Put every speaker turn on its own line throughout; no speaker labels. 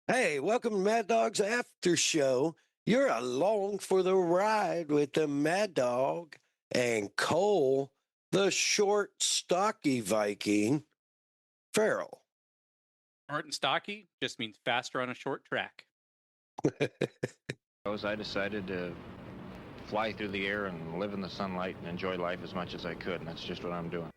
Hey, welcome to Mad Dog's After Show. You're along for the ride with the Mad Dog and Cole, the short, stocky Viking, Farrell.
Short and stocky just means faster on a short track.
I decided to fly through the air and live in the sunlight and enjoy life as much as I could, and that's just what I'm doing.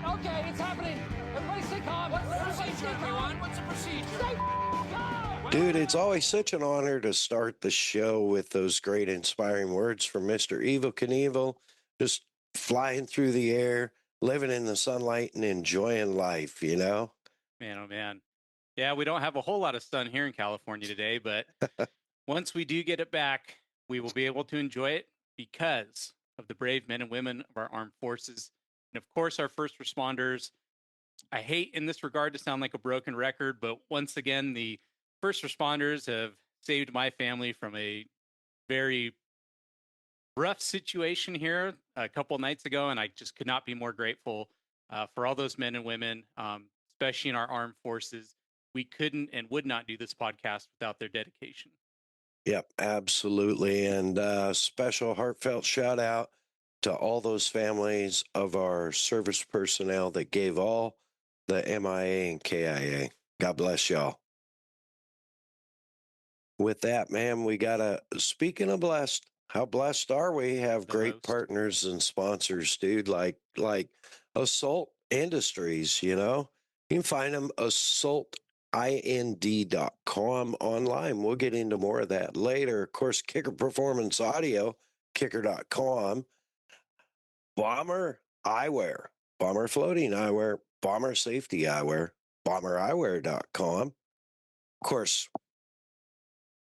Okay, it's happening. Everybody stay calm. What's the procedure, everyone? What's the procedure? Stay calm.
Dude, it's always such an honor to start the show with those great, inspiring words from Mr. Evil Knievel, just flying through the air, living in the sunlight, and enjoying life, you know?
Man, oh man. Yeah, we don't have a whole lot of sun here in California today, but once we do get it back, we will be able to enjoy it because of the brave men and women of our armed forces. And of course, our first responders. I hate in this regard to sound like a broken record, but once again, the first responders have saved my family from a very rough situation here a couple nights ago, and I just could not be more grateful for all those men and women, especially in our armed forces. We couldn't and would not do this podcast without their dedication.
Yep, absolutely. And special heartfelt shout out to all those families of our service personnel that gave all the MIA and KIA. God bless y'all. With that, man, we got to, speaking of blessed, how blessed are we? Have
The
great
most.
partners and sponsors, dude, like Assault Industries, you know? You can find them assaultind.com online. We'll get into more of that later. Of course, Kicker Performance Audio, kicker.com. Bomber Eyewear, Bomber Floating Eyewear, Bomber Safety Eyewear, bombereyewear.com. Of course,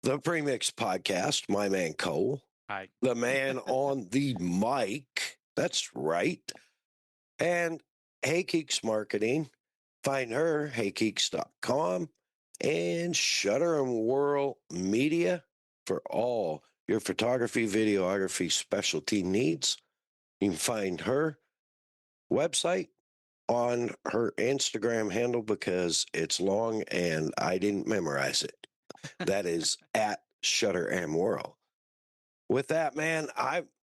the Premix Podcast, my man Cole,
Hi.
the man on the mic. That's right. And Hey Keeks Marketing. Find her, heykeeks.com, and Shutter and Whirl Media for all your photography, videography, specialty needs. You can find her website on her Instagram handle because it's long and I didn't memorize it. That is at Shutter and Whirl. With that, man,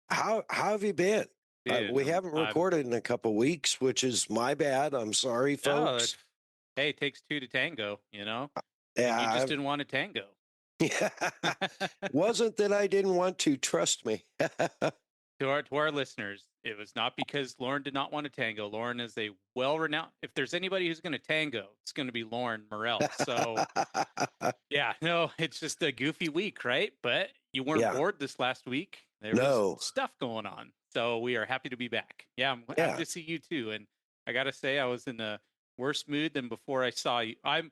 how have you been?
Dude,
We haven't recorded in a couple weeks, which is my bad. I'm sorry, folks.
Hey, it takes two to tango, you know?
Yeah,
And you just didn't want to tango.
Yeah. Wasn't that I didn't want to, trust me.
To our listeners, it was not because Lorin did not want to tango. Lorin is a well-renowned. If there's anybody who's going to tango, it's going to be Lorin Morell. So, yeah, no, it's just a goofy week, right? But you weren't bored this last week. There was stuff going on. So we are happy to be back. Yeah, I'm happy to see you too. And I got to say, I was in a worse mood than before I saw you. I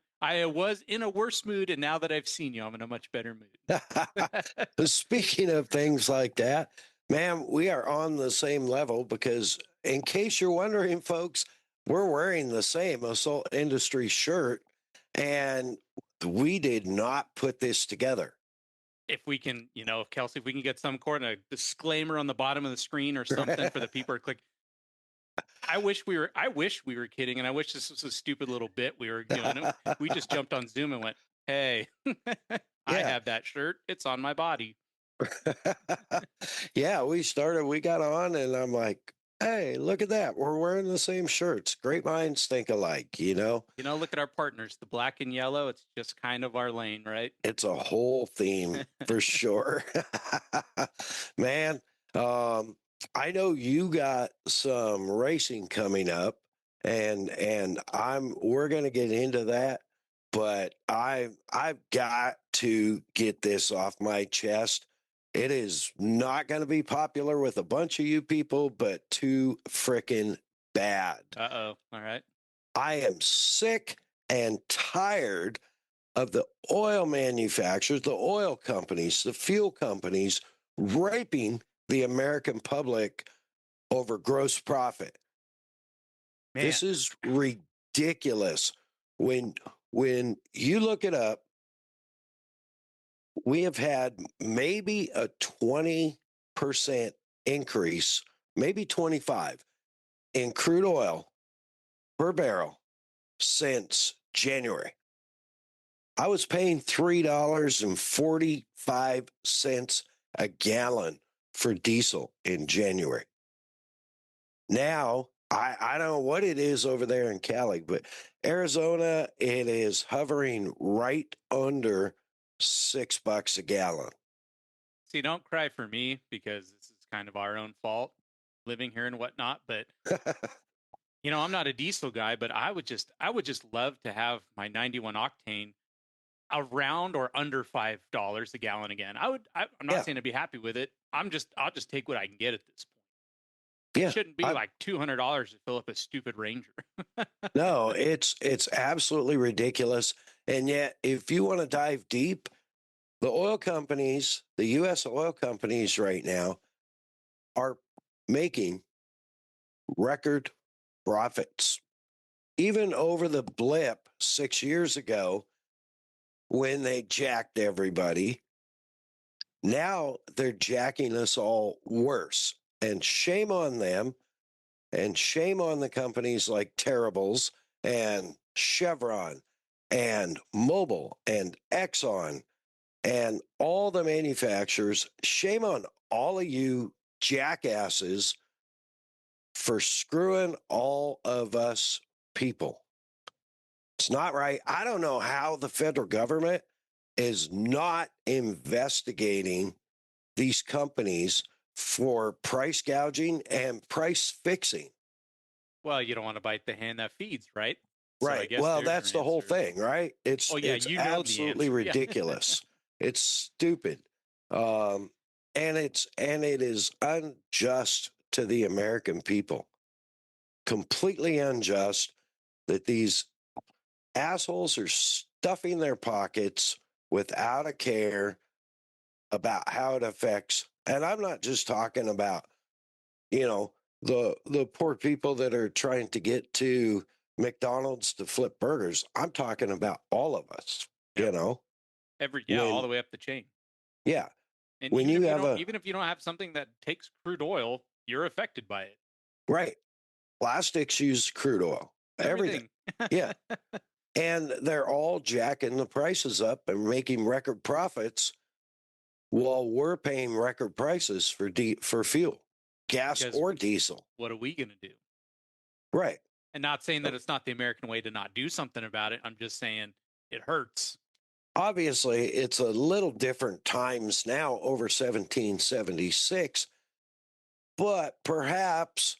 was in a worse mood, and now that I've seen you, I'm in a much better mood.
Speaking of things like that, man, we are on the same level because, in case you're wondering, folks, we're wearing the same Assault Industry shirt, and we did not put this together.
If we can, Kelsey, if we can get some kind of disclaimer on the bottom of the screen or something for the people to click. I wish we were kidding, and I wish this was a stupid little bit we were doing. We just jumped on Zoom and went, "Hey, I have that shirt. It's on my body."
Yeah, we got on, and I'm like, hey, look at that. We're wearing the same shirts. Great minds think alike, you know?
Look at our partners, the black and yellow. It's just kind of our lane, right?
It's a whole theme for sure. Man, I know you got some racing coming up, and we're going to get into that, but I've got to get this off my chest. It is not going to be popular with a bunch of you people, but too freaking bad.
Uh-oh. All right.
I am sick and tired of the oil manufacturers, the oil companies, the fuel companies raping the American public over gross profit. Man. This is ridiculous. When you look it up, we have had maybe a 20% increase, maybe 25 in crude oil per barrel since January. I was paying $3.45 a gallon for diesel in January. Now, I don't know what it is over there in Cali, but Arizona, it is hovering right under $6 a gallon.
See, don't cry for me because this is kind of our own fault living here and whatnot. But I'm not a diesel guy, but I would just love to have my 91 octane around or under $5 a gallon again. I'm not
Yeah.
saying I'd be happy with it. I'll just take what I can get at this point.
Yeah,
It shouldn't be like $200 to fill up a stupid Ranger.
no, it's absolutely ridiculous. And yet, if you want to dive deep, the oil companies, the U.S. oil companies right now are making record profits. Even over the blip 6 years ago when they jacked everybody, now they're jacking us all worse. And shame on them, and shame on the companies like Terribles and Chevron and Mobil and Exxon and all the manufacturers. Shame on all of you jackasses for screwing all of us people. It's not right. I don't know how the federal government is not investigating these companies for price gouging and price fixing.
Well, you don't want to bite the hand that feeds, right? So I
Right.
guess
Well,
there's your
that's the whole
answer.
thing, right? It's
Oh, yeah,
it's
you know the
absolutely
answer, yeah.
ridiculous. It's stupid. And it is unjust to the American people. Completely unjust that these assholes are stuffing their pockets without a care about how it affects. And I'm not just talking about, the poor people that are trying to get to McDonald's to flip burgers. I'm talking about all of us,
Yep. all
when,
the way up the chain.
yeah.
And
When
even
you
if
have
even if you don't have something that takes crude oil, you're affected by it.
right, plastics use crude oil, everything. Yeah. And they're all jacking the prices up and making record profits while we're paying record prices for fuel, gas
Because
or diesel.
what are we going to do?
Right.
And not saying that it's not the American way to not do something about it. I'm just saying it hurts.
Obviously, it's a little different times now over 1776, but perhaps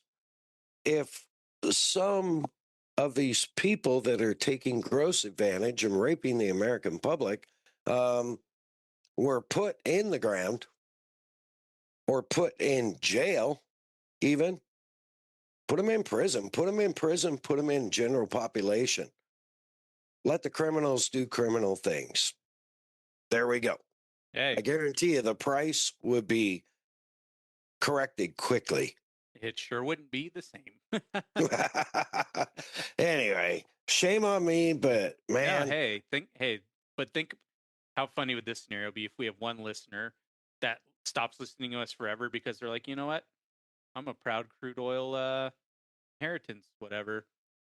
if some of these people that are taking gross advantage and raping the American public were put in the ground or put in jail, even put them in prison, put them in general population. Let the criminals do criminal things. There we go.
Hey,
I guarantee you the price would be corrected quickly.
it sure wouldn't be the same.
Anyway, shame on me, but man.
No, think how funny would this scenario be if we have one listener that stops listening to us forever because they're like, you know what? I'm a proud crude oil inheritance, whatever.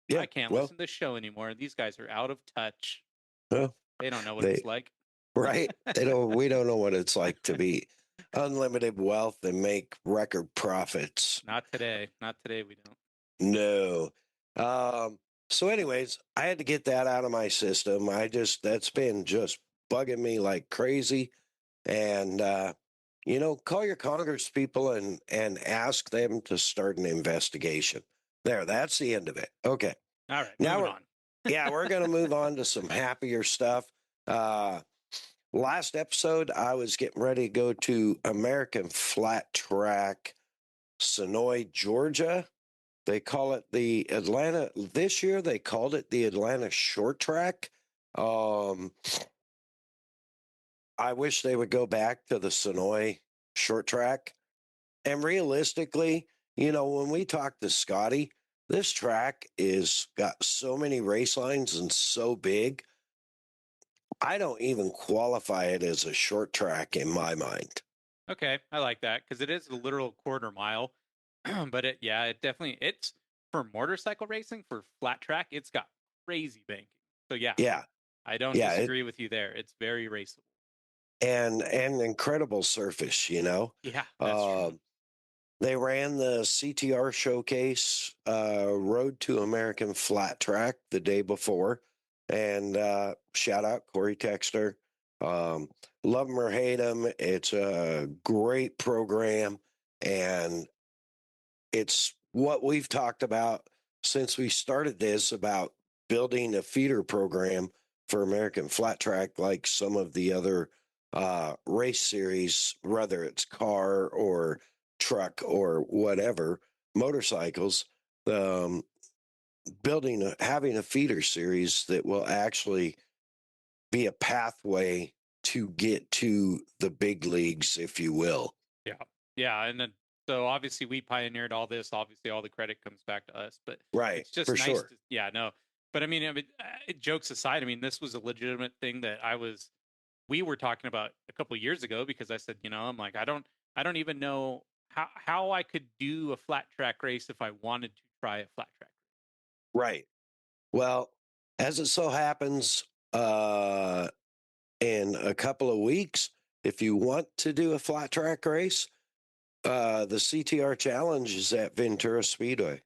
Yeah,
I can't listen to this show anymore. These guys are out of touch.
Well,
They don't know what it's like.
Right? We don't know what it's like to be unlimited wealth and make record profits.
Not today. Not today, we don't.
No. So anyways, I had to get that out of my system. That's been just bugging me like crazy. And call your Congress people and ask them to start an investigation. There, that's the end of it. Okay.
All right,
Now
moving on.
Yeah, we're going to move on to some happier stuff. Last episode, I was getting ready to go to American Flat Track, Sonoy, Georgia. They call it the Atlanta. This year, they called it the Atlanta Short Track. I wish they would go back to the Sonoy Short Track. And realistically, when we talk to Scotty, this track is got so many race lines and so big. I don't even qualify it as a short track in my mind.
Okay, I like that because it is a literal quarter mile. But it definitely it's for motorcycle racing for flat track. It's got crazy banking. So yeah,
Yeah,
I don't
yeah,
disagree with you there. It's very raceable.
and incredible surface.
Yeah, that's true.
They ran the CTR showcase Road to American Flat Track the day before, and shout out Corey Texter. Um, love him or hate him, it's a great program, and it's what we've talked about since we started this about building a feeder program for American Flat Track, like some of the other race series, whether it's car or truck or whatever, motorcycles. Um, having a feeder series that will actually be a pathway to get to the big leagues, if you will.
Yeah, yeah, and then so obviously we pioneered all this. Obviously, all the credit comes back to us. But
Right,
it's just
for
nice
sure.
to no. But jokes aside, I mean, this was a legitimate thing that we were talking about a couple years ago because I said, I'm like, I don't even know how I could do a flat track race if I wanted to try a flat track.
Right. Well, as it so happens, in a couple of weeks, if you want to do a flat track race, the CTR Challenge is at Ventura Speedway.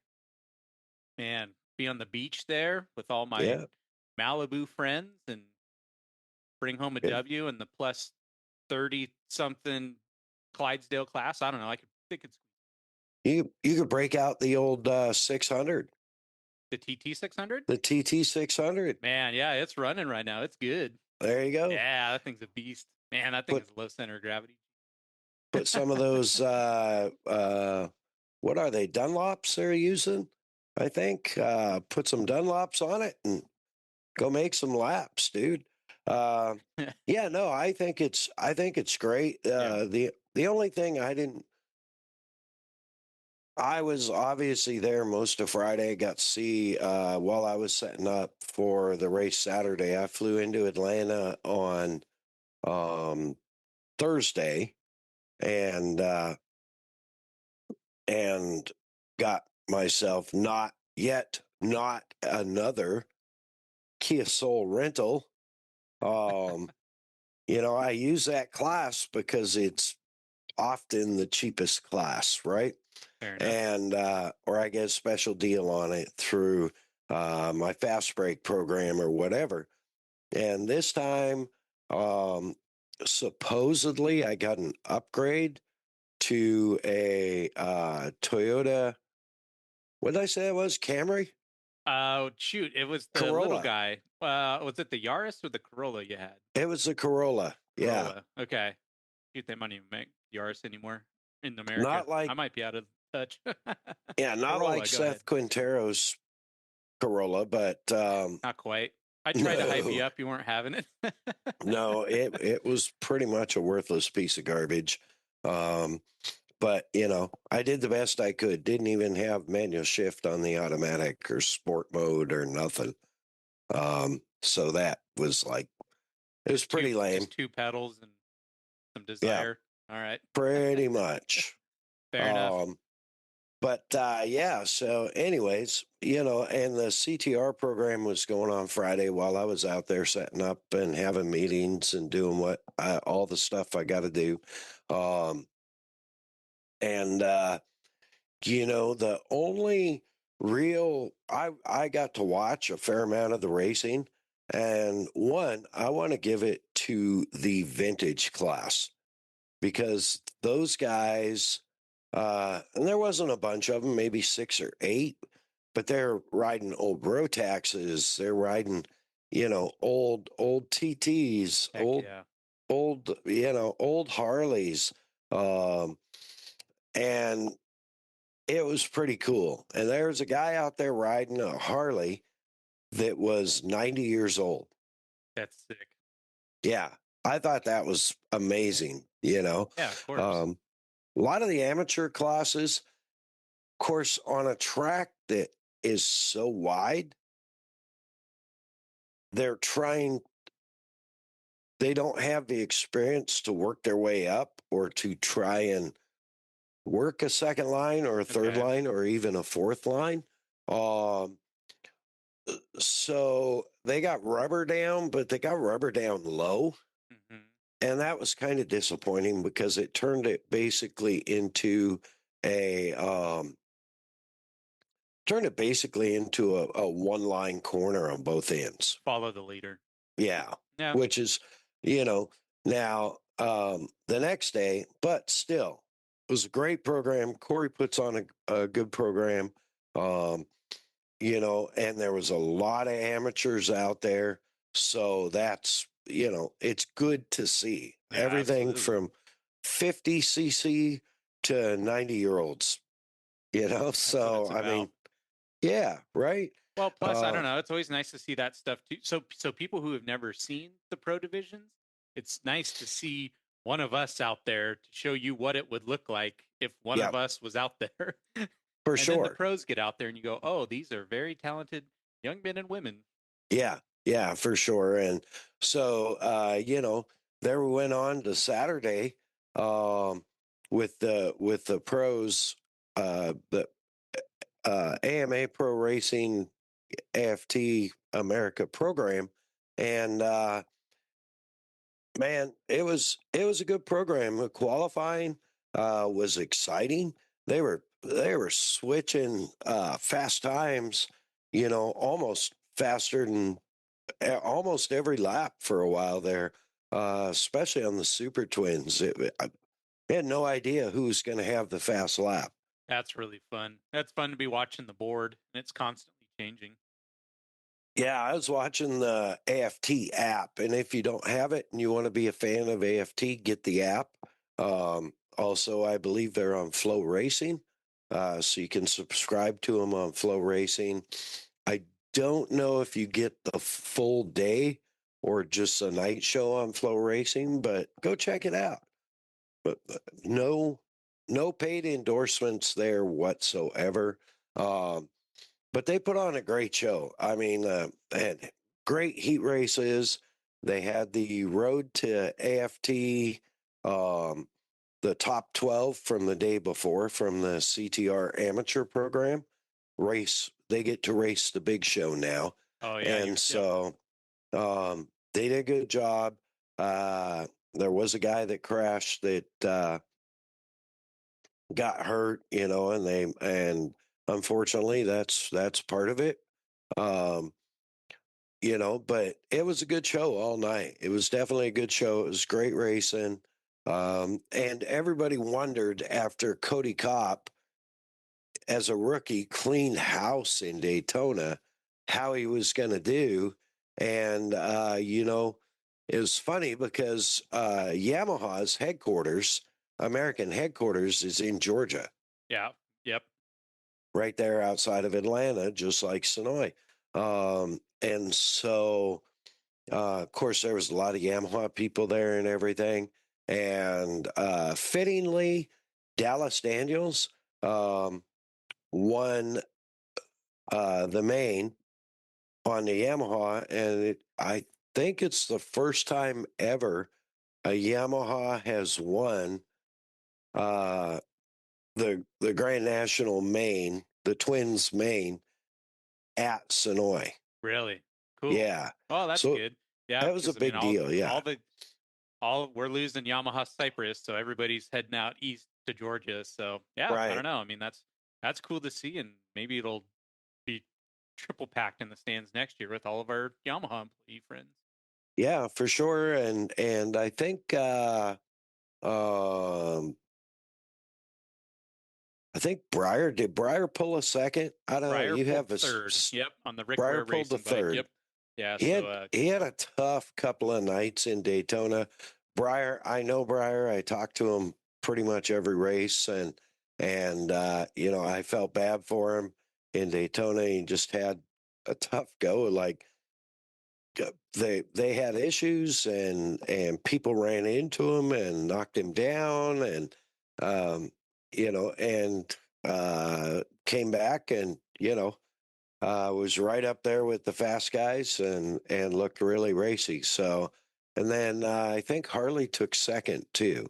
Man, be on the beach there with all my
Yeah,
Malibu friends and bring home a
yeah.
W and the plus 30 something Clydesdale class. I don't know. I could think it's
You could break out the old 600,
the TT 600.
the TT 600.
Man, yeah, it's running right now. It's good.
There you go.
Yeah, that thing's a beast. Man, that thing
Put
is low center of gravity.
put some of those what are they, Dunlops they're using? I think put some Dunlops on it and go make some laps, dude. Uh, yeah, no, I think it's great.
Yeah.
The only thing I was obviously there most of Friday. Got to see while I was setting up for the race Saturday. I flew into Atlanta on um, Thursday and and got myself not another Kia Soul rental. Um, I use that class because it's often the cheapest class, right?
Fair enough.
And or I get a special deal on it through my fast break program or whatever. And this time, um, supposedly, I got an upgrade to a Toyota. What did I say it was? Camry?
Oh, shoot. It was the little
Corolla.
guy. Was it the Yaris or the Corolla you had?
It was a Corolla. Yeah.
Corolla. Okay. Shoot, they might even make Yaris anymore in America.
Not like,
I might be out of touch.
yeah, not
Corolla,
like
go
Seth
ahead.
Quintero's Corolla, but
Not quite. I tried to hype you
no.
up. You weren't having it.
No, it was pretty much a worthless piece of garbage. But I did the best I could. Didn't even have manual shift on the automatic or sport mode or nothing. So that was like it was pretty lame.
Just two pedals and some
Yeah,
desire. All right.
pretty much.
Fair enough.
But yeah, so anyways, and the CTR program was going on Friday while I was out there setting up and having meetings and doing all the stuff I got to do. And the only real I got to watch a fair amount of the racing, and one I want to give it to the vintage class because those guys, and there wasn't a bunch of them, maybe 6 or 8, but they're riding old Rotaxes, they're riding, old TTs,
Heck yeah.
old Harleys, um, and it was pretty cool. And there's a guy out there riding a Harley that was 90 years old.
That's sick.
Yeah, I thought that was amazing.
Yeah, of course.
A lot of the amateur classes, of course, on a track that is so wide, they're trying they don't have the experience to work their way up or to try and work a second line or a third
Okay.
line or even a fourth line. Um, so they got rubber down, but they got rubber down low.
Hmm.
And that was kind of disappointing because it turned it basically into a a one line corner on both ends.
Follow the leader.
Yeah.
Yeah.
Which is, now the next day, but still, it was a great program. Corey puts on a good program. Um, and there was a lot of amateurs out there. So that's, it's good to see
Yeah,
everything
absolutely.
from 50cc to 90-year-olds,
That's what
So,
it's
I mean,
about.
yeah, right.
Well, plus, I
Uh,
don't know. It's always nice to see that stuff too. So people who have never seen the pro divisions, it's nice to see one of us out there to show you what it would look like if one
yeah,
of us was out there.
for
And then the
sure.
pros get out there and you go, oh, these are very talented young men and women.
Yeah, yeah, for sure. And so, there we went on to Saturday, um, with the pros, the AMA Pro Racing AFT America program, and man, it was a good program. The qualifying was exciting. They were switching fast times, almost faster than almost every lap for a while there, especially on the Super Twins. I had no idea who was going to have the fast lap.
That's really fun. That's fun to be watching the board, and it's constantly changing.
Yeah, I was watching the AFT app, and if you don't have it and you want to be a fan of AFT, get the app. Also, I believe they're on Flow Racing, so you can subscribe to them on Flow Racing. I don't know if you get the full day or just a night show on Flow Racing, but go check it out. But no paid endorsements there whatsoever. Um, but they put on a great show. I mean, they had great heat races. They had the road to AFT, um, the top 12 from the day before from the CTR amateur program race. They get to race the big show now.
Oh yeah,
And
yep.
so they did a good job. There was a guy that crashed that got hurt, and unfortunately that's part of it. Um, but it was a good show all night. It was definitely a good show. It was great racing. And everybody wondered after Cody Kopp, as a rookie, cleaned house in Daytona, how he was going to do. And, it was funny because Yamaha's headquarters, American headquarters, is in Georgia,
Yeah. Yep.
right there outside of Atlanta, just like Sonoy. And so, of course, there was a lot of Yamaha people there and everything. And fittingly, Dallas Daniels won the main on the Yamaha. And I think it's the first time ever a Yamaha has won uh, the Grand National main, the Twins main at Sonoy.
Really cool.
Yeah.
Oh, that's
So
good. Yeah,
that was a
because I mean,
big deal. Yeah.
all we're losing Yamaha Cypress, so everybody's heading out east to Georgia. So yeah, I
Right.
don't know. I mean, that's cool to see, and maybe it'll be triple packed in the stands next year with all of our Yamaha employee friends.
Yeah, for sure. And I think um I think Breyer pull a second? I don't know.
Breyer
You
pulled
have
third. Yep, on the Rick Ware
Breyer pulled the
racing bike.
third.
Yep. Yeah.
He
So
had he had a tough couple of nights in Daytona. I know Breyer. I talked to him pretty much every race, and I felt bad for him in Daytona. He just had a tough go. Like they had issues, and people ran into him and knocked him down, and um, and came back, and was right up there with the fast guys, and looked really racy. So And then I think Harley took second too.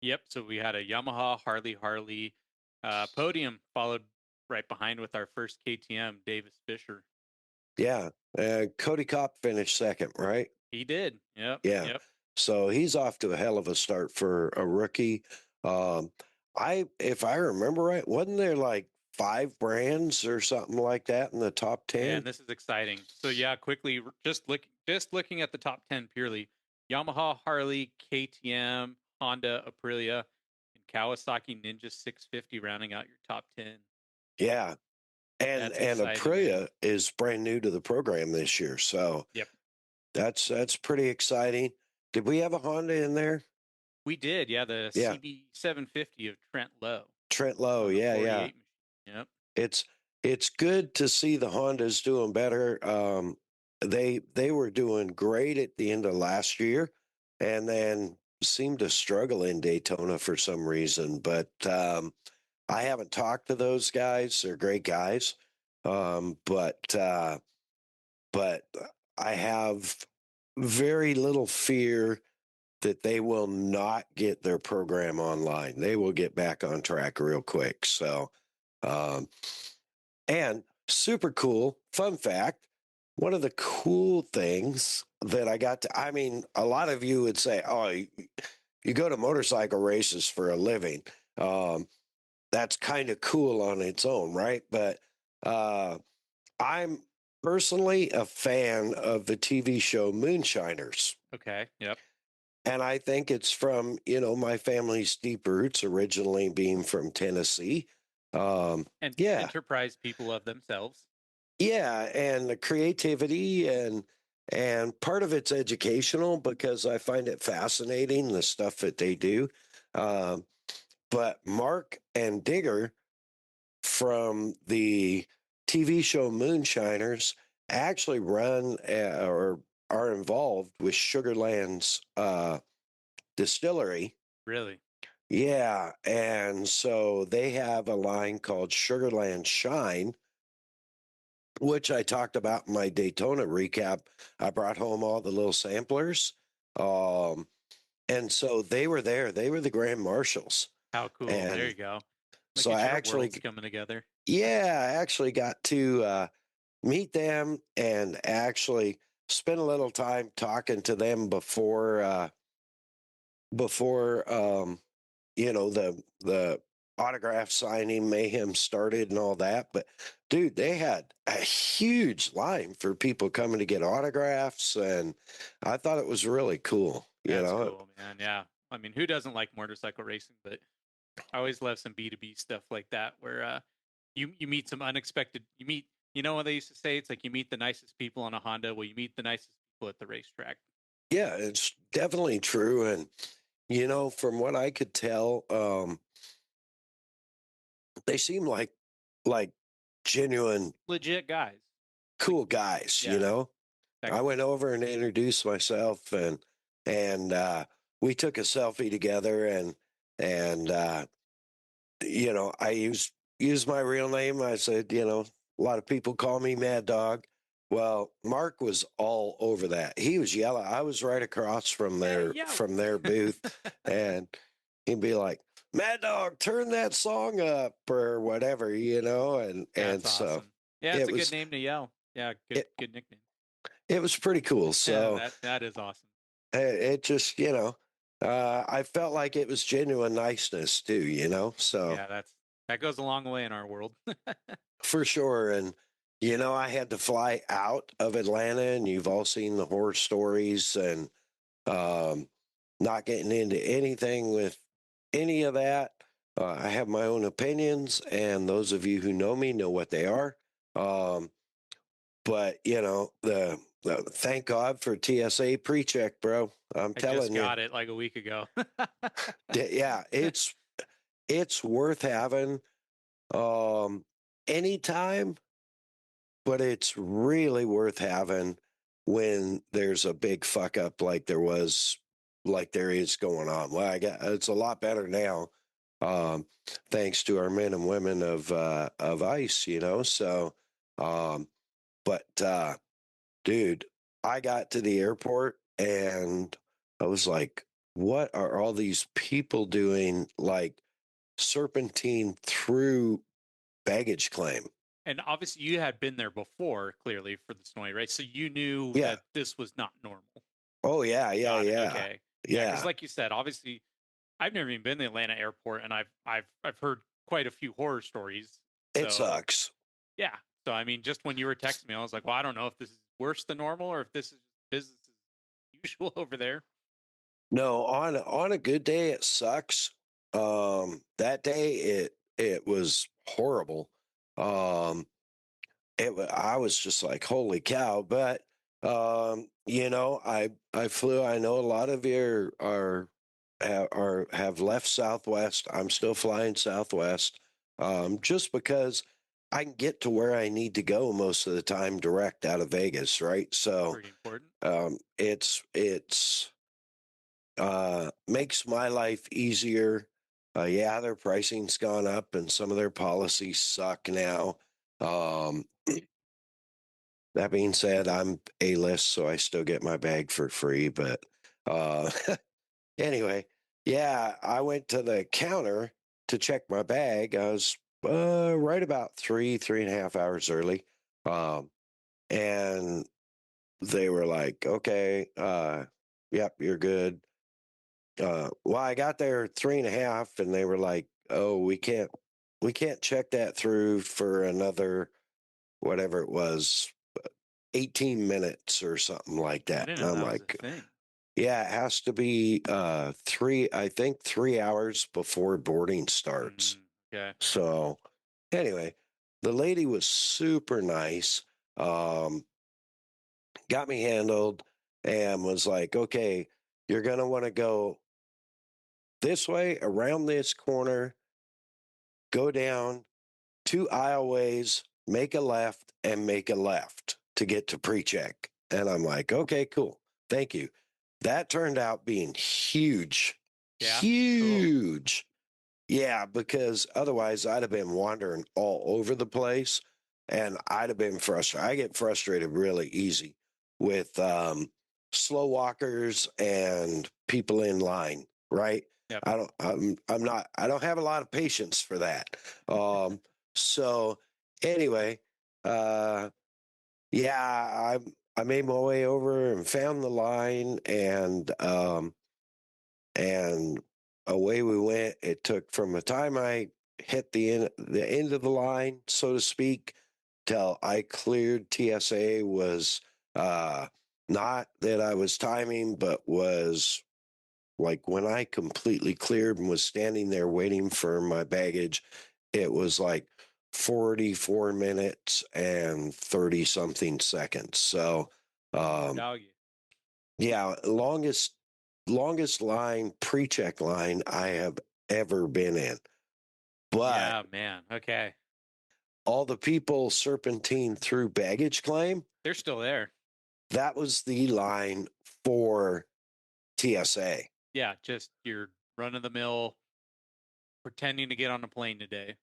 Yep. So we had a Yamaha Harley podium, followed right behind with our first KTM, Davis Fisher.
Yeah. Cody Kopp finished second, right?
He did. Yep.
Yeah.
Yep.
So he's off to a hell of a start for a rookie. If I remember right, wasn't there like 5 brands or something like that in the top 10?
And this is exciting. So yeah, quickly, just looking at the top 10 purely: Yamaha, Harley, KTM, Honda, Aprilia, and Kawasaki Ninja 650 rounding out your top 10.
Yeah. And
That's exciting,
Aprilia
man.
is brand new to the program this year. So
Yep.
that's pretty exciting. Did we have a Honda in there?
We did, yeah, the
Yeah.
CB 750 of Trent Lowe.
Trent Lowe,
on the
yeah.
48 machine. Yep.
It's good to see the Hondas doing better. They were doing great at the end of last year, and then seemed to struggle in Daytona for some reason. But I haven't talked to those guys; they're great guys. But I have very little fear that they will not get their program online. They will get back on track real quick. So. And super cool, fun fact, one of the cool things that I got to, I mean, a lot of you would say, oh, you go to motorcycle races for a living. That's kind of cool on its own, right? But I'm personally a fan of the TV show Moonshiners.
Okay. Yep.
And I think it's from, my family's deep roots, originally being from Tennessee.
And
Yeah.
enterprise people of themselves.
Yeah, and the creativity and part of it's educational because I find it fascinating the stuff that they do. But Mark and Digger from the TV show Moonshiners actually run or are involved with Sugarland's distillery.
Really?
Yeah, and so they have a line called Sugarland Shine, which I talked about in my Daytona recap. I brought home all the little samplers. And so they were there. They were the grand marshals.
How cool.
And
there you go. Look
so
at
I
your
actually,
worlds coming together.
yeah, I actually got to meet them and actually spend a little time talking to them before the autograph signing mayhem started and all that. But dude, they had a huge line for people coming to get autographs, and I thought it was really cool.
That's cool, man. Yeah. I mean, who doesn't like motorcycle racing? But I always love some B2B stuff like that where you meet some unexpected, what they used to say? It's like you meet the nicest people on a Honda. Well, you meet the nicest people at the racetrack.
Yeah, it's definitely true. And, from what I could tell, they seem like genuine,
Legit guys.
cool guys,
Yeah.
I went over and introduced myself and we took a selfie together and I used my real name. I said, a lot of people call me Mad Dog. Well, Mark was all over that. He was yelling. I was right across from their booth, and he'd be like, "Mad Dog, turn that song up," or whatever, And
That's
so
awesome. Yeah, it's a good name to yell. Yeah, good nickname.
it was pretty cool. So
yeah, that is awesome.
it just, I felt like it was genuine niceness too, So
yeah, that goes a long way in our world.
for sure. And I had to fly out of Atlanta, and you've all seen the horror stories, and not getting into anything with any of that. I have my own opinions, and those of you who know me know what they are. But the thank God for TSA pre-check, bro. I'm telling you,
I just got it like a week ago.
yeah, it's worth having anytime, but it's really worth having when there's a big fuck up like there is going on. Well, it's a lot better now, thanks to our men and women of ICE, So, but dude, I got to the airport and I was like, what are all these people doing, like serpentine through baggage claim?
And obviously, you had been there before, clearly, for the snowy race, so you knew
Yeah.
that this was not normal.
Oh, yeah, yeah,
Got it.
yeah.
Okay. Yeah, because
Yeah.
like you said, obviously, I've never even been to the Atlanta airport, and I've heard quite a few horror stories.
It
So
sucks.
yeah. So I mean, just when you were texting me, I was like, well, I don't know if this is worse than normal or if this is business as usual over there.
No, on a good day it sucks. That day it was horrible. Um, I was just like, holy cow! But I flew. I know a lot of you have left Southwest. I'm still flying Southwest, just because I can get to where I need to go most of the time direct out of Vegas, right? So
Pretty important.
it's makes my life easier. Yeah, their pricing's gone up and some of their policies suck now. Um, that being said, I'm A-list, so I still get my bag for free. But uh, anyway, yeah, I went to the counter to check my bag. I was right about 3.5 hours early. Um, and they were like, okay, yep, you're good. Well, I got there 3.5, and they were like, "Oh, we can't check that through for another whatever it was, 18 minutes or something like
I
that."
didn't
And
know
I'm
that was
like,
a thing.
"Yeah, it has to be I think 3 hours before boarding starts."
Okay.
So anyway, the lady was super nice. Um, got me handled and was like, "Okay, you're gonna want to go this way around this corner, go down 2 aisleways, make a left, and make a left to get to pre-check." And I'm like, okay, cool. Thank you. That turned out being huge.
Yeah.
Huge. Yeah, because otherwise I'd have been wandering all over the place and I'd have been frustrated. I get frustrated really easy with slow walkers and people in line, right?
Yep.
I don't have a lot of patience for that. Um, so anyway, uh, yeah, I made my way over and found the line and away we went. It took from the time I hit the end of the line, so to speak, till I cleared TSA was not that I was timing, but was like when I completely cleared and was standing there waiting for my baggage, it was like 44 minutes and 30 something seconds. So
Doggy.
yeah, longest line, pre-check line I have ever been in. But
Yeah, man. Okay.
all the people serpentine through baggage claim,
They're still there.
that was the line for TSA.
Yeah, just your run of the mill pretending to get on a plane today.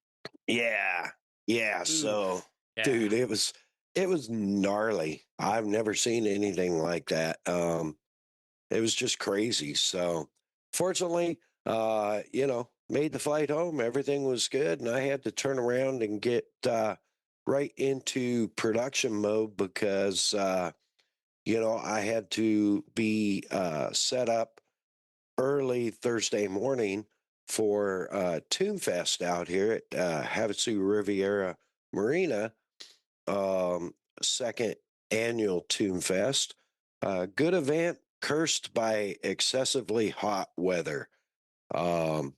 Yeah. Yeah. So
Yeah.
dude, it was gnarly. I've never seen anything like that. It was just crazy. So fortunately, made the flight home. Everything was good. And I had to turn around and get right into production mode because, I had to be set up early Thursday morning for ToonFest out here at Havasu Riviera Marina, second annual ToonFest. Good event, cursed by excessively hot weather. Um,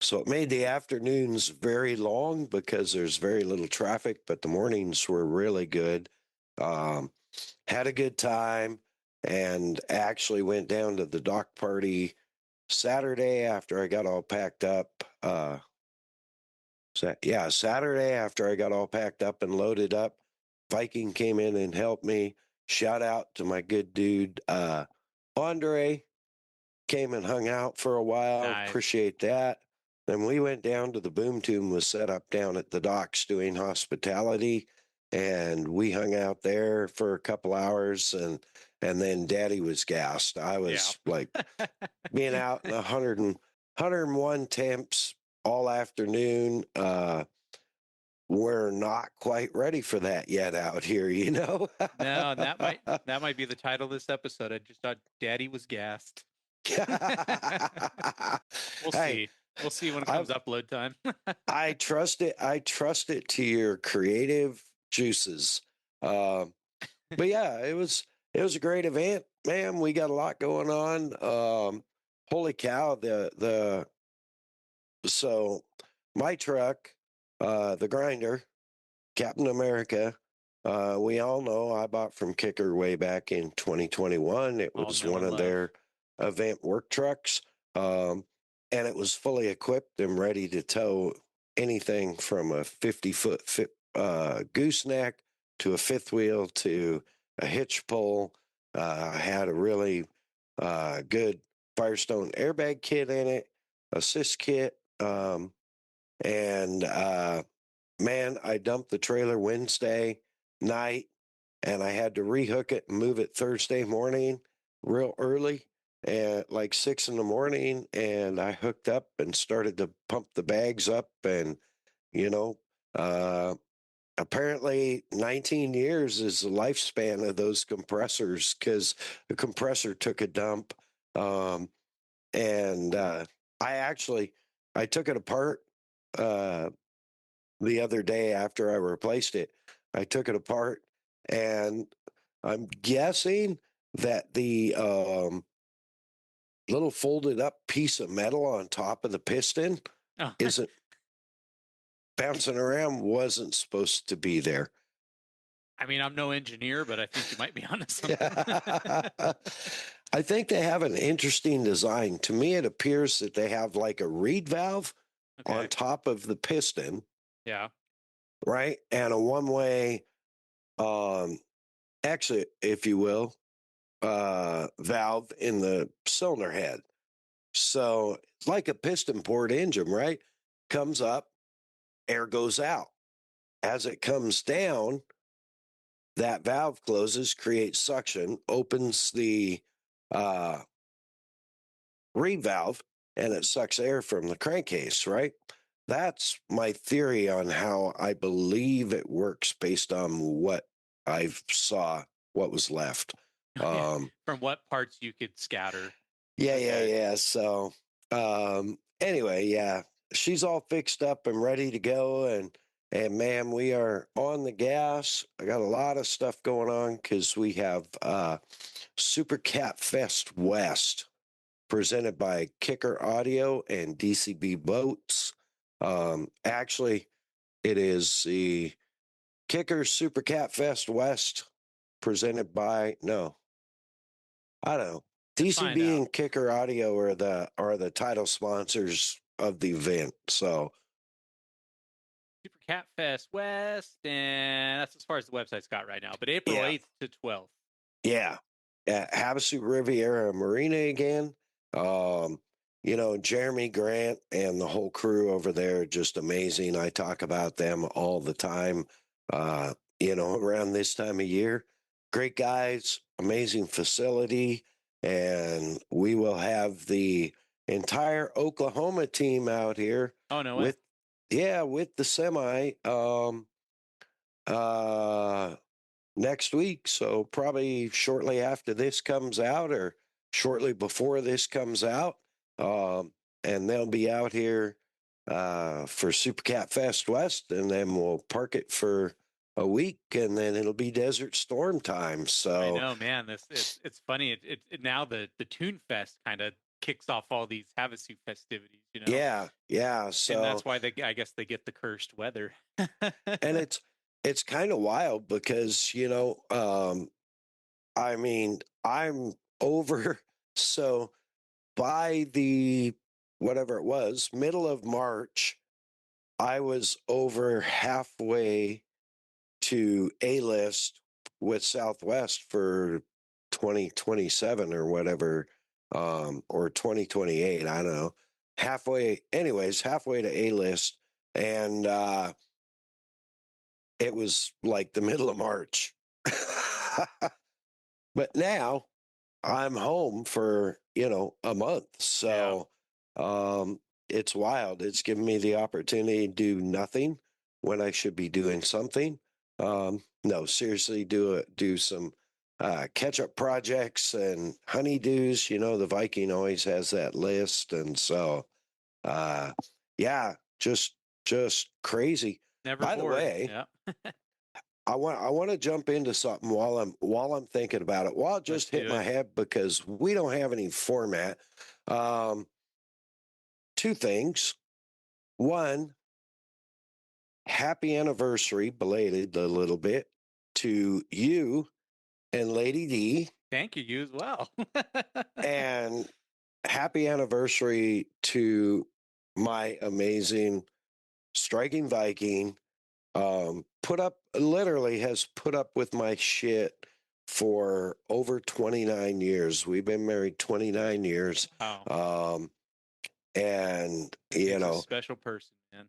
so it made the afternoons very long because there's very little traffic, but the mornings were really good. Um, had a good time and actually went down to the dock party Saturday after I got all packed up. Saturday after I got all packed up and loaded up, Viking came in and helped me. Shout out to my good dude, Andre, came and hung out for a while.
Nice.
Appreciate that. Then we went down to the Boom Tomb was set up down at the docks doing hospitality. And we hung out there for a couple hours and and then Daddy was gassed. I was like being out in 101 temps all afternoon. We're not quite ready for that yet out here, you know?
No, and that might be the title of this episode. I just thought Daddy was gassed. We'll
Hey,
see. We'll see when it comes upload time.
I trust it. I trust it to your creative juices. But yeah, it was a great event, man. We got a lot going on. Holy cow! So my truck, the grinder, Captain America. We all know I bought from Kicker way back in 2021. It was one of their event work trucks. And it was fully equipped and ready to tow anything from a 50-foot gooseneck to a fifth wheel to a hitch pole. Had a really good Firestone airbag kit in it, assist kit, and man, I dumped the trailer Wednesday night and I had to rehook it and move it Thursday morning real early at like 6 in the morning. And I hooked up and started to pump the bags up. And, you know, apparently 19 years is the lifespan of those compressors because the compressor took a dump. And I took it apart the other day after I replaced it. I took it apart, and I'm guessing that the little folded up piece of metal on top of the piston isn't bouncing around, wasn't supposed to be there.
I mean, I'm no engineer, but I think you might be onto something.
I think they have an interesting design. To me, it appears that they have like a reed valve on top of the piston.
Yeah.
Right. And a one-way exit, if you will, valve in the cylinder head. So it's like a piston port engine, right? Comes up, air goes out. As it comes down, that valve closes, creates suction, opens the reed valve, and it sucks air from the crankcase, right? That's my theory on how I believe it works based on what I saw, what was left.
From what parts you could scatter.
Yeah. So anyway, yeah, she's all fixed up and ready to go. And man, we are on the gas. I got a lot of stuff going on because we have Super Cat Fest West presented by Kicker Audio and DCB Boats. Actually, it is the Kicker Super Cat Fest West presented by I don't know. DCB and Kicker Audio are the title sponsors of the event. So
Super Cat Fest West, and that's as far as the website's got right now. But April 8th to 12th.
Yeah. At Havasu Riviera Marina again. Jeremy Grant and the whole crew over there, just amazing. I talk about them all the time, around this time of year. Great guys, amazing facility. And we will have the entire Oklahoma team out here.
Oh, no way.
With the semi next week. So probably shortly after this comes out or shortly before this comes out. And they'll be out here for Super Cat Fest West, and then we'll park it for a week, and then it'll be Desert Storm time. So
I know, man. It's funny. It now the ToonFest kind of kicks off all these Havasu festivities.
Yeah. So
and that's why I guess they get the cursed weather.
And it's kind of wild because I'm over. So by the whatever it was, middle of March, I was over halfway to A-list with Southwest for 2027 or whatever, or 2028. I don't know. Halfway to A-list. And it was like the middle of March. But now I'm home for, a month. So it's wild. It's given me the opportunity to do nothing when I should be doing something. No, seriously, do some catch up projects and honeydews. The Viking always has that list. And so, uh, yeah, just crazy.
Never
By the
bored.
way,
Yeah.
I want to jump into something while I'm thinking about it. Well, it
Let's
just hit
do
my
it.
head because we don't have any format. Um, two things. One, happy anniversary, belated a little bit, to you and Lady D,
Thank you. You as well.
and happy anniversary to my amazing striking Viking. Literally has put up with my shit for over 29 years. We've been married 29 years.
Wow.
And
That makes a special person, man.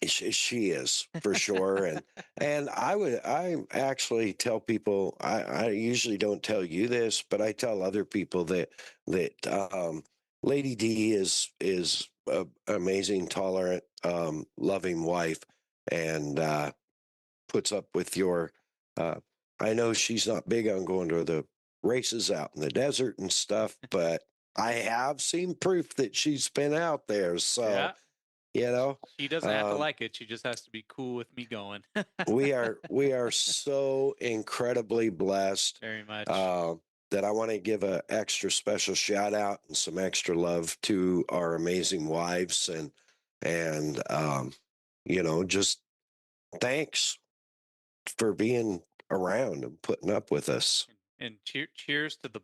she is for sure. And I actually tell people, I usually don't tell you this, but I tell other people that Lady D is a amazing, tolerant, loving wife, and puts up with your uh I know she's not big on going to the races out in the desert and stuff, but I have seen proof that she's been out there. So,
Yeah.
you know,
She doesn't have to
um,
like it. She just has to be cool with me going.
we are so incredibly blessed
Very much.
that I want to give a extra special shout out and some extra love to our amazing wives, and just thanks for being around and putting up with us.
And cheers to the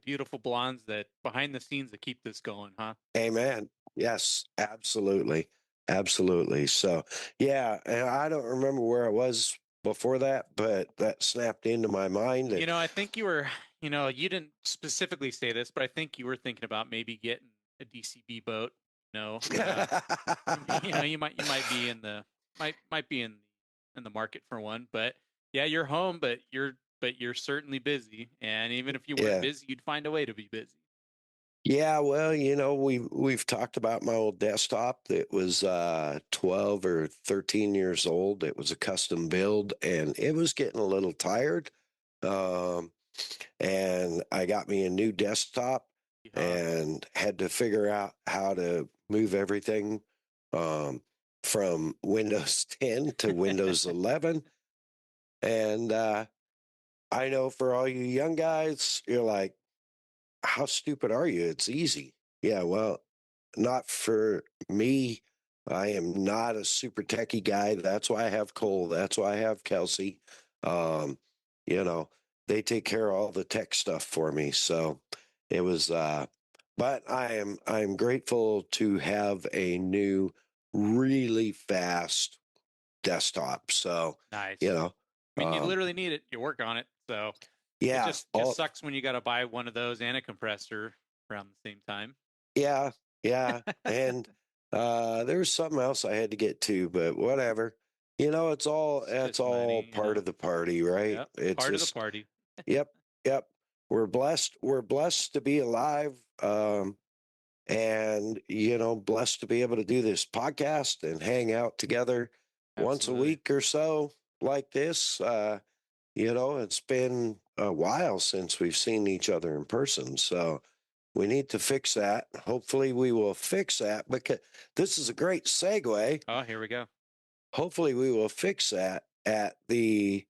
beautiful blondes that behind the scenes that keep this going, huh?
Amen. Yes, absolutely. Absolutely. So, yeah, and I don't remember where I was before that, but that snapped into my mind.
I think you were, you didn't specifically say this, but I think you were thinking about maybe getting a DCB boat. No, you might be in the might be in the market for one, but yeah, you're home, but you're certainly busy, and even if you weren't
Yeah.
busy, you'd find a way to be busy.
Yeah, well, we've talked about my old desktop that was 12 or 13 years old. It was a custom build and it was getting a little tired. Um, and I got me a new desktop
Yeah.
and had to figure out how to move everything from Windows 10 to Windows 11. And I know for all you young guys, you're like, how stupid are you? It's easy. Yeah, well, not for me. I am not a super techie guy. That's why I have Cole. That's why I have Kelsey. Um, you know, they take care of all the tech stuff for me. So it was but I'm grateful to have a new really fast desktop. So,
Nice.
you know,
I mean, you
um,
literally need it. You work on it, so it
yeah,
just sucks when you got to buy one of those and a compressor around the same time.
yeah, yeah. And there's something else I had to get to, but whatever. It's all
It's
that's
just
all
money,
part of the party, right?
Yep,
It's
part of the
just
party.
yep, yep. We're blessed to be alive. And blessed to be able to do this podcast and hang out together once a
Absolutely.
week or so like this. It's been a while since we've seen each other in person. So we need to fix that. Hopefully, we will fix that because this is a great segue.
Oh, here we go.
Hopefully, we will fix that at the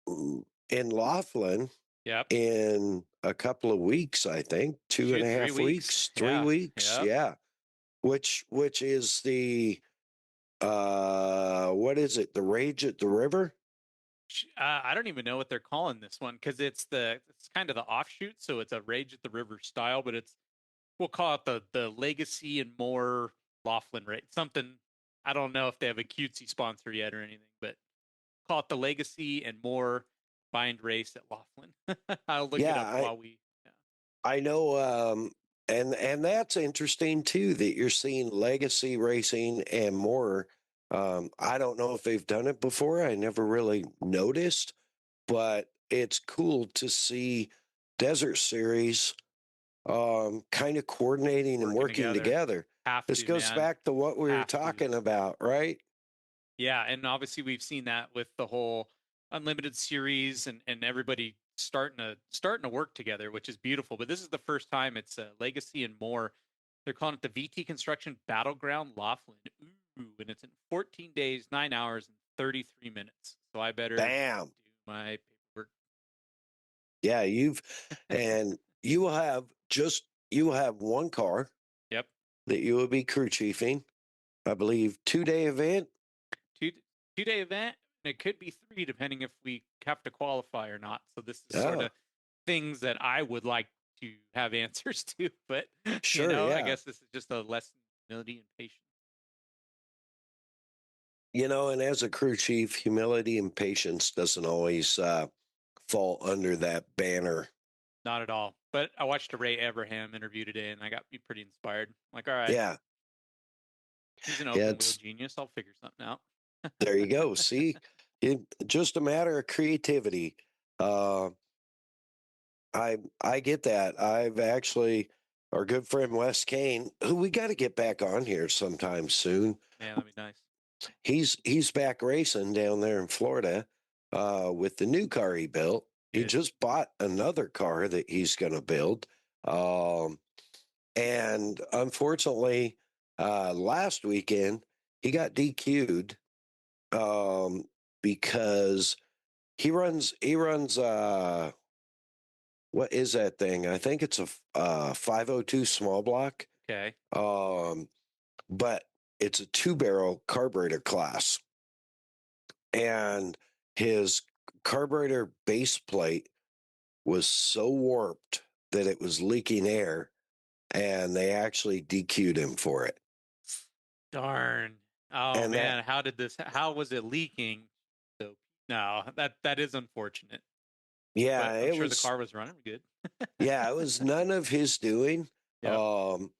in Laughlin
Yep.
in a couple of weeks. I think two and
Shoot,
a
3
half
weeks.
weeks,
Yeah.
3 weeks.
Yep.
Yeah, which is the what is it? The Rage at the River.
I don't even know what they're calling this one because it's kind of the offshoot, so it's a Rage at the River style, but we'll call it the Legacy and More Laughlin rate. Something I don't know if they have a cutesy sponsor yet or anything, but call it the Legacy and More Bind Race at Laughlin. I'll look it
Yeah,
up while we. Yeah.
I know, and that's interesting too that you're seeing legacy racing and more. I don't know if they've done it before. I never really noticed, but it's cool to see Desert Series kind of coordinating and working together. This goes back to what we were talking about, right?
Yeah, and obviously we've seen that with the whole Unlimited series and everybody starting to work together, which is beautiful. But this is the first time it's Legacy and more. They're calling it the VT Construction Battleground Laughlin. Ooh, and it's in 14 days, 9 hours, and 33 minutes. So I better do my paperwork.
Yeah, and you will have one car.
Yep.
That you will be crew chiefing. I believe 2-day event.
Two-day event. And it could be 3 depending if we have to qualify or not. So this is sort of things that I would like to have answers to, but
sure,
I guess this is just a lesson in humility and patience.
And as a crew chief, humility and patience doesn't always fall under that banner.
Not at all. But I watched a Ray Abraham interview today, and I got me pretty inspired. Like, all right,
yeah,
he's an open wheel genius. I'll figure something out.
There you go. See, it's just a matter of creativity. I get that. I've actually, our good friend Wes Kane, who we got to get back on here sometime soon.
Yeah, that'd be nice.
He's back racing down there in Florida with the new car he built. He just bought another car that he's going to build. And unfortunately, last weekend, he got DQ'd because he runs what is that thing? I think it's a 502 small block.
Okay.
But it's a 2-barrel carburetor class. And his carburetor base plate was so warped that it was leaking air, and they actually DQ'd him for it.
Darn. Oh, and man, how was it leaking? So, no, that is unfortunate.
Yeah,
but I'm sure the car was running good.
Yeah, it was none of his doing at all.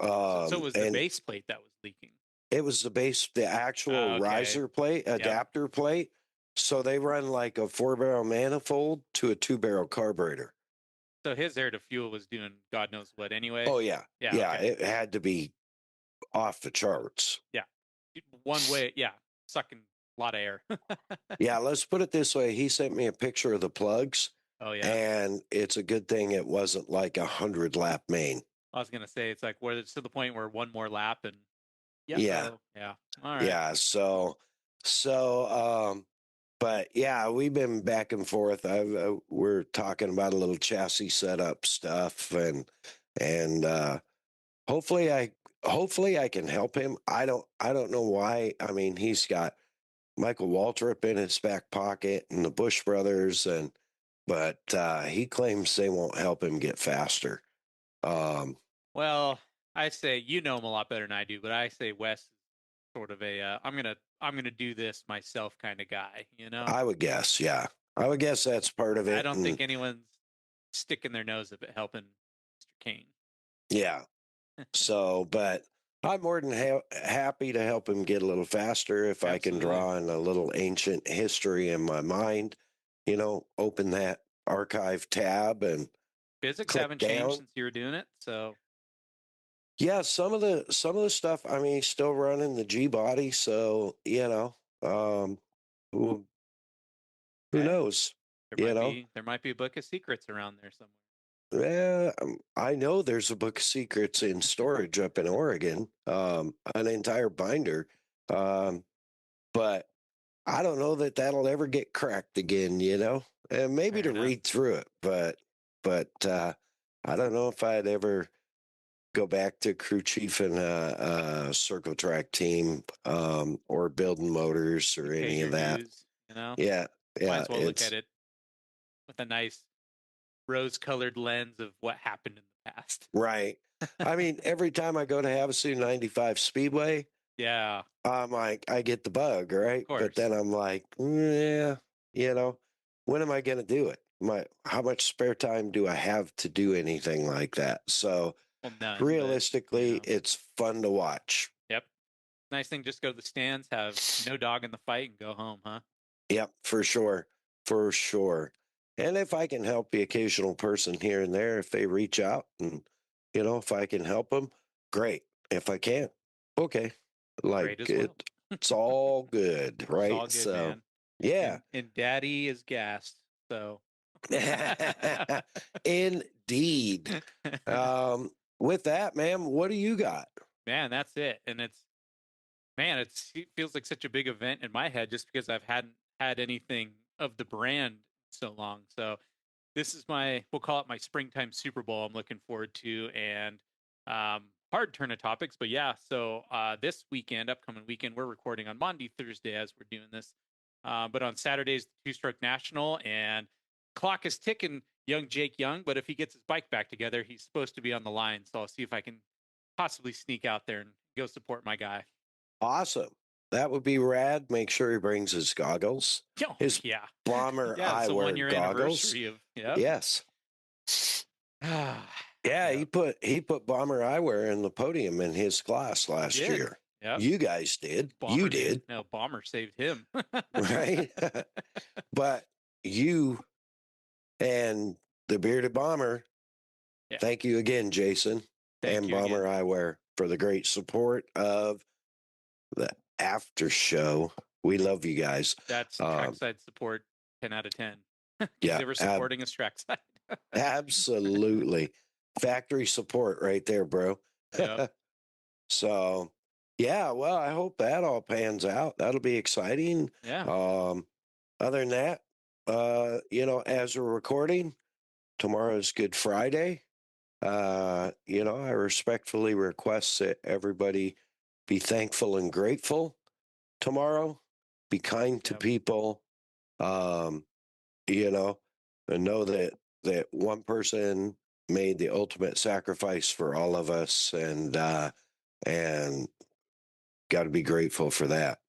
So it was the base plate that was leaking.
It was the actual riser plate, adapter plate. So they run like a 4-barrel manifold to a 2-barrel carburetor.
So his air to fuel was doing God knows what anyway.
Oh yeah. Okay. It had to be off the charts.
Yeah. One way, sucking a lot of air.
Yeah, let's put it this way. He sent me a picture of the plugs.
Oh yeah.
And it's a good thing it wasn't like 100-lap main.
I was gonna say it's like where it's to the point where one more lap and
yeah.
All right.
Yeah. So but yeah, we've been back and forth. We're talking about a little chassis setup stuff, and hopefully I can help him. I don't know why. I mean, he's got Michael Waltrip in his back pocket and the Bush brothers, but he claims they won't help him get faster.
Well, I say you know him a lot better than I do, but I say Wes is sort of a I'm gonna do this myself kind of guy.
I would guess, yeah. I would guess that's part of it.
I don't think anyone's sticking their nose up at helping Mr. Kane.
Yeah. So, but I'm more than happy to help him get a little faster if I can draw in a little ancient history in my mind. Open that archive tab and
physics haven't changed since you were doing it, so.
Yeah, some of the stuff. I mean, he's still running the G body, so who knows?
There might be a book of secrets around there somewhere.
Yeah, I know there's a book of secrets in storage up in Oregon, an entire binder, but I don't know that that'll ever get cracked again. And maybe to read through it, but I don't know if I'd ever go back to crew chief and a circle track team or building motors or any of that. Yeah.
Might as well look at it with a nice rose-colored lens of what happened in the past.
Right. I mean, every time I go to Havasu 95 Speedway, I'm like, I get the bug, right? But then I'm like, when am I going to do it? How much spare time do I have to do anything like that? So
none,
realistically, it's fun to watch.
Yep. Nice thing, just go to the stands, have no dog in the fight, and go home, huh?
Yep, for sure. for sure. And if I can help the occasional person here and there, if they reach out and, if I can help them, great. If I can't, okay. Like
Great as well.
it's all good,
It's
right?
all good,
So,
man.
yeah.
And Daddy is gassed. So
Indeed. With that, man, what do you got?
man, that's it. And it feels like such a big event in my head just because I've hadn't had anything of the brand so long. So this is we'll call it my springtime Super Bowl I'm looking forward to. And hard turn of topics, but yeah. So this upcoming weekend, we're recording on Monday, Thursday as we're doing this. But on Saturday's the two-stroke national, and clock is ticking young Jake Young. But if he gets his bike back together, he's supposed to be on the line. So I'll see if I can possibly sneak out there and go support my guy.
Awesome. That would be rad. Make sure he brings his goggles.
Oh,
His
yeah.
bomber
Yeah, it's the
eyewear
1-year
goggles.
anniversary of
Yes. Yeah,
Yep.
he put bomber eyewear in the podium in his class last
Did.
year.
Yep.
You guys did.
Bomber
You did.
No, Bomber saved him.
Right? But you and the bearded bomber,
Yeah.
thank you again, Jason,
Thank
and
you
Bomber
again.
Eyewear for the great support of the after show. We love you guys.
That's trackside support 10 out of 10.
Yeah,
They were supporting us trackside.
absolutely. Factory support right there, bro.
Yep.
So, yeah, well, I hope that all pans out. That'll be exciting.
Yeah.
Other than that, as we're recording, tomorrow's Good Friday. I respectfully request that everybody be thankful and grateful tomorrow. Be kind to
Yep.
people. And know that one person made the ultimate sacrifice for all of us, and got to be grateful for that.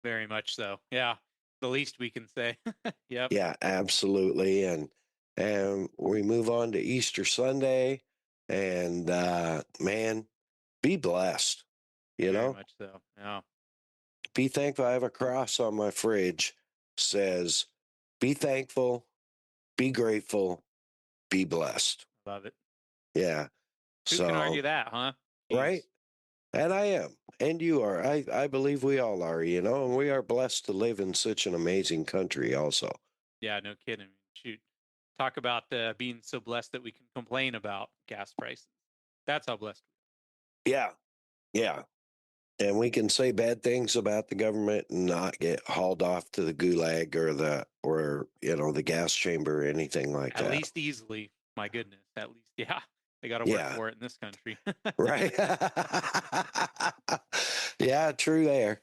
Very much so. Yeah. The least we can say. Yep.
Yeah, absolutely. And we move on to Easter Sunday, and man, be blessed.
Very much so. Yeah.
Be thankful. I have a cross on my fridge, says, "Be thankful, be grateful, be blessed."
Love it.
Yeah.
Who can argue that, huh?
Right? And I am. And you are. I believe we all are, and we are blessed to live in such an amazing country also.
Yeah, no kidding. Shoot. Talk about being so blessed that we can complain about gas prices. That's how blessed we
Yeah. Yeah. And we can say bad things about the government and not get hauled off to the gulag or the gas chamber or anything like
are. At
that.
least easily. My goodness. At least, yeah. They got to work for it in this country.
Right. Yeah, true there.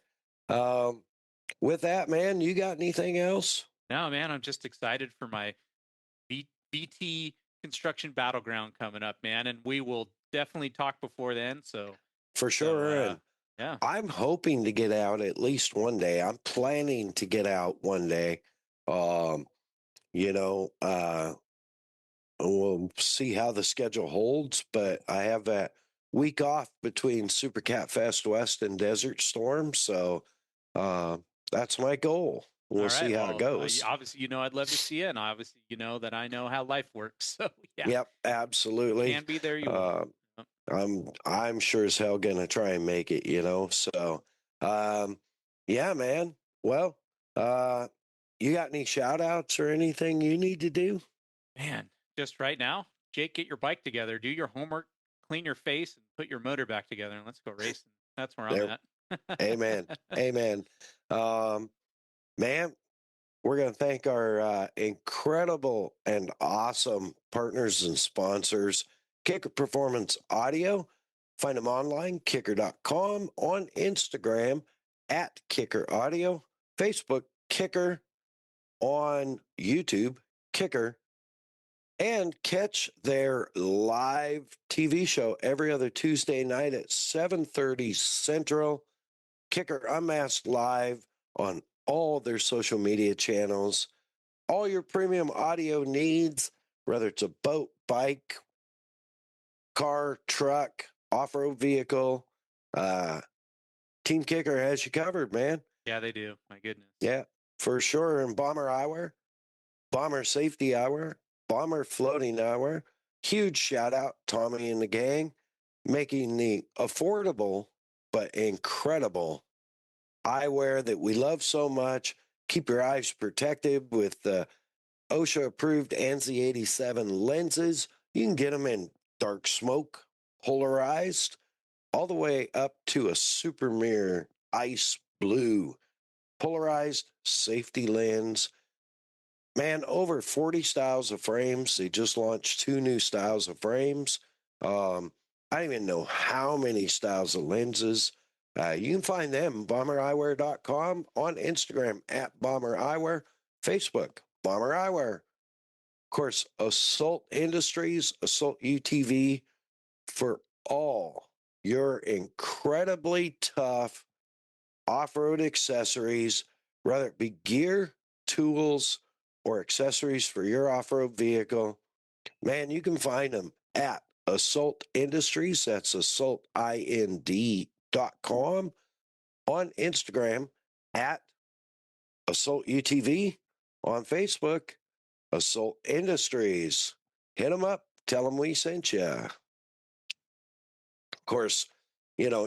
With that, man, you got anything else?
No, man, I'm just excited for my BT Construction Battleground coming up, man. And we will definitely talk before then. So
For sure. And
yeah,
I'm hoping to get out at least one day. I'm planning to get out one day. We'll see how the schedule holds, but I have that week off between Super Cat Fest West and Desert Storm. So that's my goal. We'll see how it goes.
Obviously, I'd love to see it. And obviously, that I know how life works. So yeah.
Yep, absolutely.
Can be there. You will.
I'm sure as hell gonna try and make it, So yeah, man. Well, you got any shout outs or anything you need to do?
Man, just right now, Jake, get your bike together, do your homework, clean your face, and put your motor back together, and let's go racing. That's where I'm at.
Amen. Amen. Man, we're going to thank our incredible and awesome partners and sponsors, Kicker Performance Audio. Find them online, kicker.com, on Instagram at Kicker Audio, Facebook, Kicker, on YouTube, Kicker, and catch their live TV show every other Tuesday night at 7:30 Central. Kicker Unmasked Live on all their social media channels. All your premium audio needs, whether it's a boat, bike, car, truck, off-road vehicle, Team Kicker has you covered, man.
Yeah, they do. My goodness.
Yeah, for sure. And Bomber Eyewear, Bomber Safety Hour, Bomber Floating Hour. Huge shout out, Tommy and the gang, making the affordable but incredible eyewear that we love so much. Keep your eyes protected with the OSHA approved ANSI 87 lenses. You can get them in dark smoke, polarized, all the way up to a super mirror ice blue polarized safety lens. Man, over 40 styles of frames. They just launched 2 new styles of frames. I don't even know how many styles of lenses. You can find them bombereyewear.com, on Instagram at Bomber Eyewear, Facebook Bomber Eyewear. Of course, Assault Industries, Assault UTV, for all your incredibly tough off-road accessories, whether it be gear, tools, or accessories for your off-road vehicle. Man, you can find them at Assault Industries. That's assaultind.com. On Instagram at Assault UTV. On Facebook, Assault Industries. Hit them up. Tell them we sent you. Of course,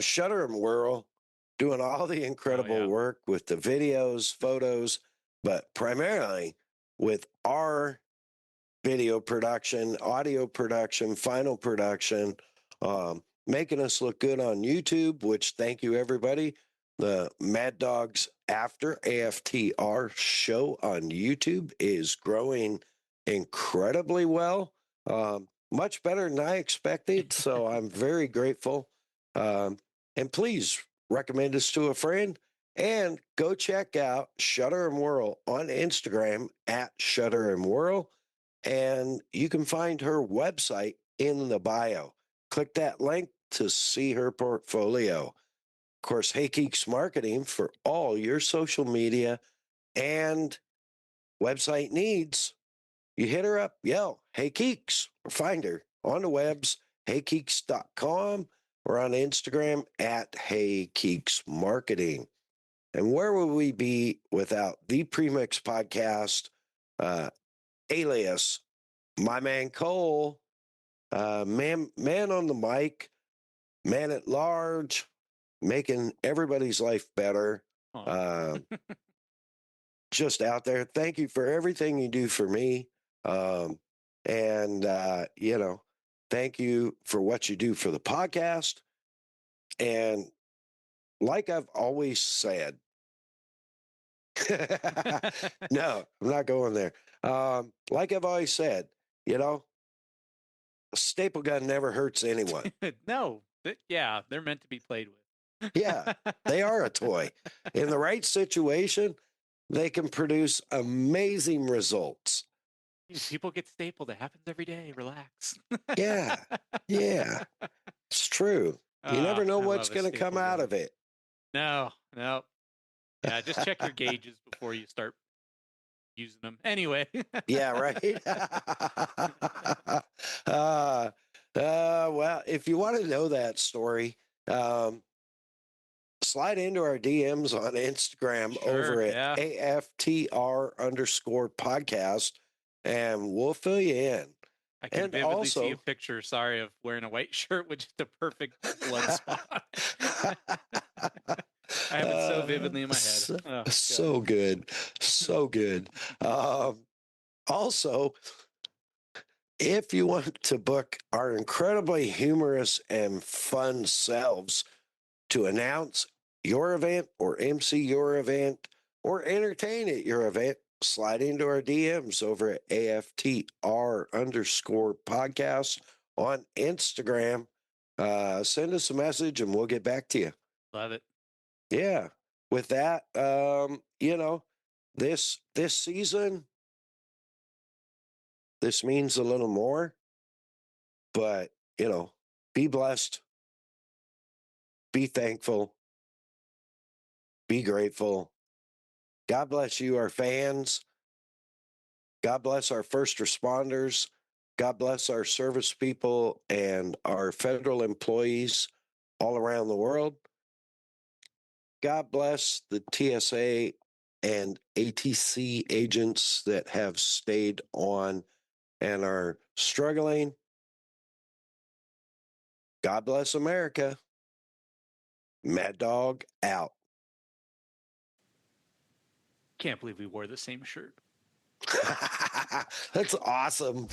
Shutter and Whirl doing all the incredible work with the videos, photos, but primarily with our video production, audio production, final production, making us look good on YouTube, which thank you, everybody. The MAddOG'S After AFTR show on YouTube is growing incredibly well, much better than I expected. So I'm very grateful. And please recommend us to a friend and go check out Shutter and Whirl on Instagram at Shutter and Whirl. And you can find her website in the bio. Click that link to see her portfolio. Of course, Hey Geeks Marketing for all your social media and website needs. You hit her up, yell, Hey Geeks, or find her on the webs, heygeeks.com, or on Instagram at Hey Geeks Marketing. And where would we be without the Premix podcast, alias my man Cole, man on the mic, man at large, making everybody's life better. Just out there. Thank you for everything you do for me. Thank you for what you do for the podcast. And like I've always said, no, I'm not going there. Like I've always said, a staple gun never hurts anyone.
No, they're meant to be played with.
Yeah, they are a toy. In the right situation, they can produce amazing results.
People get stapled. It happens every day. Relax.
Yeah, it's true. You never know what's going to come out of it.
No. Yeah, just check your gauges before you start using them. Anyway.
Yeah, right. Well, if you want to know that story, slide into our DMs on Instagram over at AFTR_podcast, and we'll fill you in.
I can vividly see a picture, of wearing a white shirt with just a perfect blood spot. I have it so vividly in my head.
So good. So good. Also, if you want to book our incredibly humorous and fun selves to announce your event or MC your event or entertain at your event, slide into our DMs over at AFTR_podcast on Instagram. Send us a message and we'll get back to you.
Love it.
Yeah. With that, this season, this means a little more, but, be blessed, be thankful, be grateful. God bless you, our fans. God bless our first responders. God bless our service people and our federal employees all around the world. God bless the TSA and ATC agents that have stayed on and are struggling. God bless America. Mad Dog out.
Can't believe we wore the same shirt.
That's awesome.